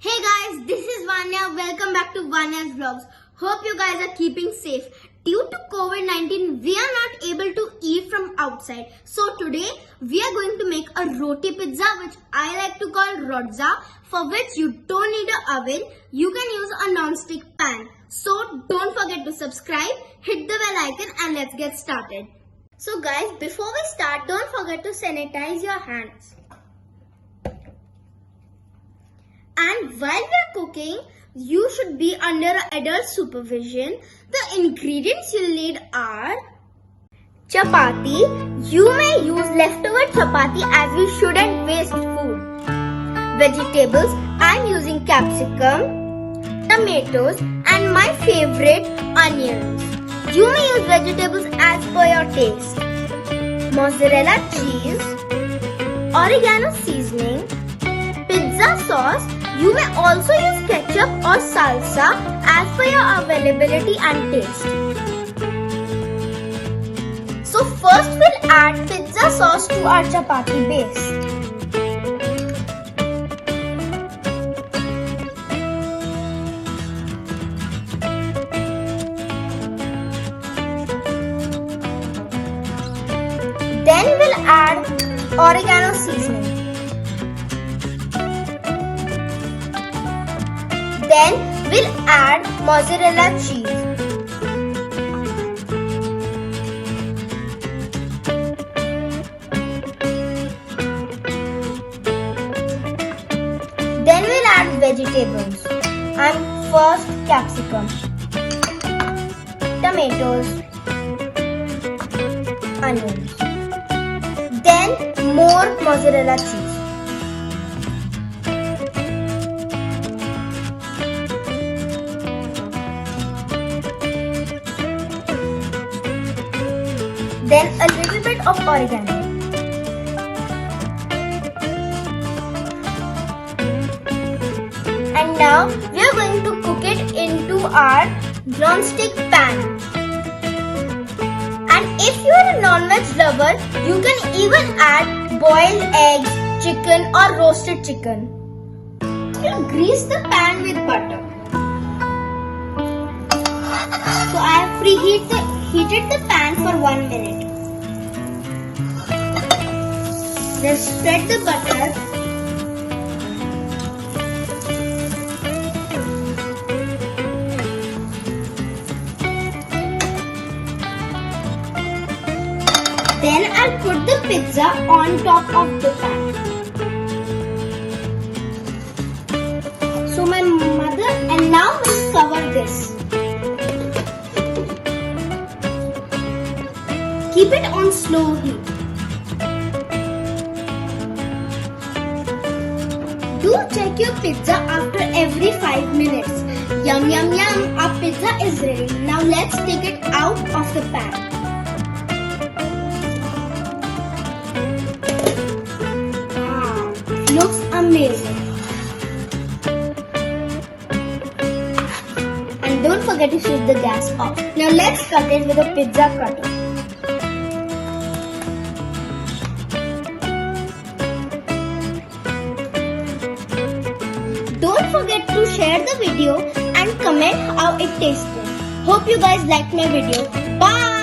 Hey guys, this is Vanya. Welcome back to Vanya's Vlogs. Hope you guys are keeping safe. Due to COVID-19, we are not able to eat from outside. So today, we are going to make a roti pizza, which I like to call rozza, for which you don't need an oven. You can use a non-stick pan. So don't forget to subscribe, hit the bell icon, and let's get started. So guys, before we start, don't forget to sanitize your hands. And while we are cooking, you should be under adult supervision. The ingredients you'll need are chapati. You may use leftover chapati as we shouldn't waste food. Vegetables, I'm using capsicum, tomatoes, and my favorite, onions. You may use vegetables as per your taste. Mozzarella cheese, oregano seasoning, pizza sauce. You may also use ketchup or salsa as per your availability and taste. So first we'll add pizza sauce to our chapati base. Then we'll add oregano seasoning. Then we'll add mozzarella cheese. Then we'll add vegetables. And first capsicum, tomatoes, onions. Then more mozzarella cheese. Then a little bit of oregano. And now we are going to cook it into our non-stick pan. And if you are a non-veg lover, you can even add boiled eggs, chicken or roasted chicken. We'll grease the pan with butter. So I have heated the pan for 1 minute. Then spread the butter. Then I'll put the pizza on top of the pan. So my mother, and now we'll cover this. Keep it on slow heat. Do check your pizza after every 5 minutes. Yum yum yum, our pizza is ready. Now let's take it out of the pan. Wow, looks amazing. And don't forget to switch the gas off. Now let's cut it with a pizza cutter. Don't forget to share the video and comment how it tasted. Hope you guys liked my video. Bye!